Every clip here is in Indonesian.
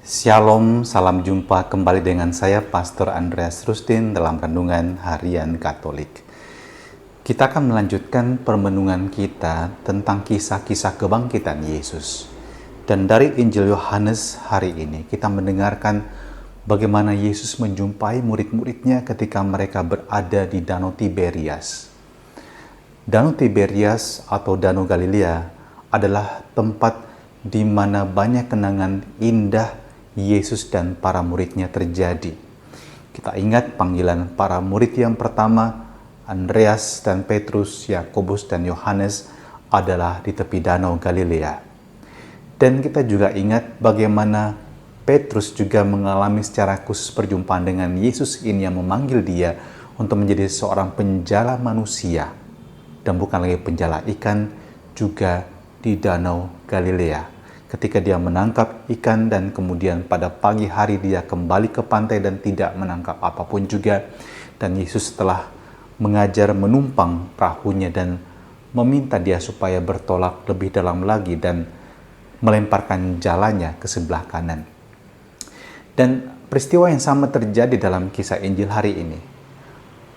Shalom, salam jumpa kembali dengan saya Pastor Andreas Rustin dalam Renungan Harian Katolik. Kita akan melanjutkan permenungan kita tentang kisah-kisah kebangkitan Yesus. Dan dari Injil Yohanes hari ini kita mendengarkan bagaimana Yesus menjumpai murid-muridnya ketika mereka berada di Danau Tiberias. Danau Tiberias atau Danau Galilea adalah tempat di mana banyak kenangan indah Yesus dan para muridnya terjadi. Kita ingat panggilan para murid yang pertama, Andreas dan Petrus, Yakobus dan Yohanes, adalah di tepi Danau Galilea. Dan kita juga ingat bagaimana Petrus juga mengalami secara khusus perjumpaan dengan Yesus ini yang memanggil dia untuk menjadi seorang penjala manusia. Dan bukan lagi penjala ikan, juga di Danau Galilea. Ketika dia menangkap ikan dan kemudian pada pagi hari dia kembali ke pantai dan tidak menangkap apapun juga. Dan Yesus telah mengajar menumpang perahunya dan meminta dia supaya bertolak lebih dalam lagi dan melemparkan jalannya ke sebelah kanan. Dan peristiwa yang sama terjadi dalam kisah Injil hari ini.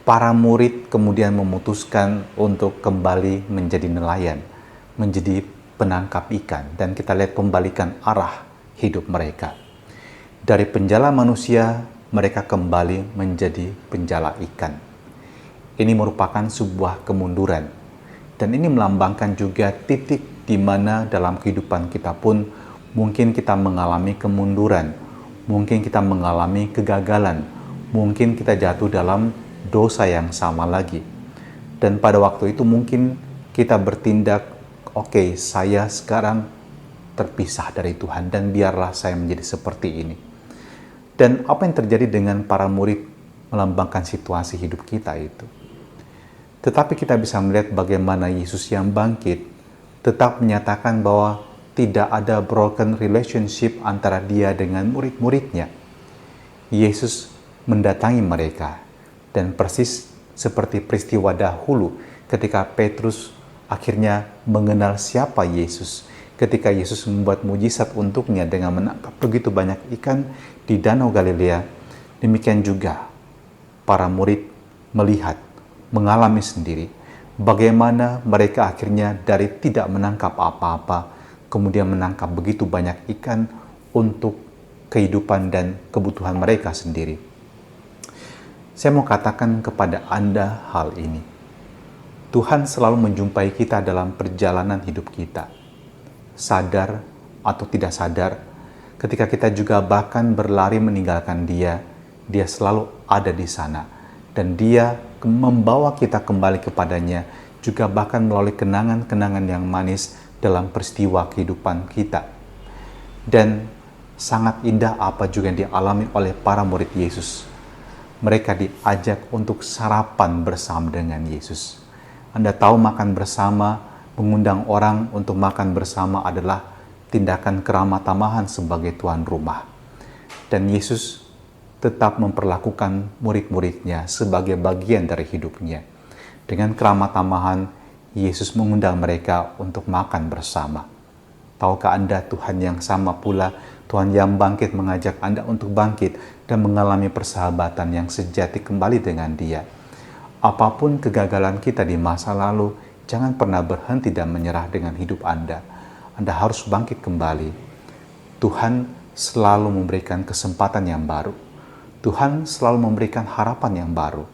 Para murid kemudian memutuskan untuk kembali menjadi nelayan, menjadi penangkap ikan, dan kita lihat pembalikan arah hidup mereka. Dari penjala manusia, mereka kembali menjadi penjala ikan. Ini merupakan sebuah kemunduran, dan ini melambangkan juga titik di mana dalam kehidupan kita pun mungkin kita mengalami kemunduran, mungkin kita mengalami kegagalan, mungkin kita jatuh dalam dosa yang sama lagi. Dan pada waktu itu mungkin kita bertindak, oke, saya sekarang terpisah dari Tuhan dan biarlah saya menjadi seperti ini. Dan apa yang terjadi dengan para murid melambangkan situasi hidup kita itu. Tetapi kita bisa melihat bagaimana Yesus yang bangkit tetap menyatakan bahwa tidak ada broken relationship antara dia dengan murid-muridnya. Yesus mendatangi mereka dan persis seperti peristiwa dahulu ketika Petrus akhirnya mengenal siapa Yesus ketika Yesus membuat mujizat untuknya dengan menangkap begitu banyak ikan di Danau Galilea. Demikian juga para murid melihat, mengalami sendiri bagaimana mereka akhirnya dari tidak menangkap apa-apa kemudian menangkap begitu banyak ikan untuk kehidupan dan kebutuhan mereka sendiri. Saya mau katakan kepada Anda hal ini. Tuhan selalu menjumpai kita dalam perjalanan hidup kita. Sadar atau tidak sadar, ketika kita juga bahkan berlari meninggalkan Dia, Dia selalu ada di sana. Dan Dia membawa kita kembali kepadanya, juga bahkan melalui kenangan-kenangan yang manis dalam peristiwa kehidupan kita. Dan sangat indah apa juga yang dialami oleh para murid Yesus. Mereka diajak untuk sarapan bersama dengan Yesus. Anda tahu makan bersama, mengundang orang untuk makan bersama adalah tindakan keramah tamahan sebagai tuan rumah. Dan Yesus tetap memperlakukan murid-muridnya sebagai bagian dari hidupnya. Dengan keramah tamahan, Yesus mengundang mereka untuk makan bersama. Tahukah Anda Tuhan yang sama pula, Tuhan yang bangkit mengajak Anda untuk bangkit dan mengalami persahabatan yang sejati kembali dengan Dia. Apapun kegagalan kita di masa lalu, jangan pernah berhenti dan menyerah dengan hidup Anda. Anda harus bangkit kembali. Tuhan selalu memberikan kesempatan yang baru. Tuhan selalu memberikan harapan yang baru.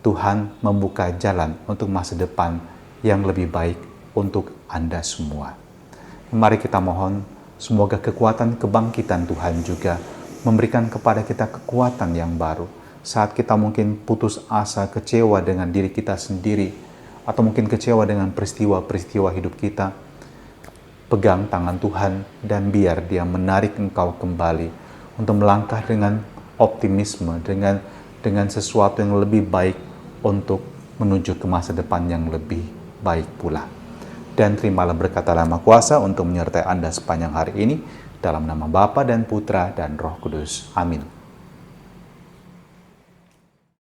Tuhan membuka jalan untuk masa depan yang lebih baik untuk Anda semua. Mari kita mohon, semoga kekuatan kebangkitan Tuhan juga memberikan kepada kita kekuatan yang baru. Saat kita mungkin putus asa, kecewa dengan diri kita sendiri, atau mungkin kecewa dengan peristiwa-peristiwa hidup kita, pegang tangan Tuhan dan biar Dia menarik engkau kembali untuk melangkah dengan optimisme, dengan sesuatu yang lebih baik untuk menuju ke masa depan yang lebih baik pula. Dan terimalah berkat Allah Maha Kuasa untuk menyertai Anda sepanjang hari ini, dalam nama Bapa dan Putra dan Roh Kudus. Amin.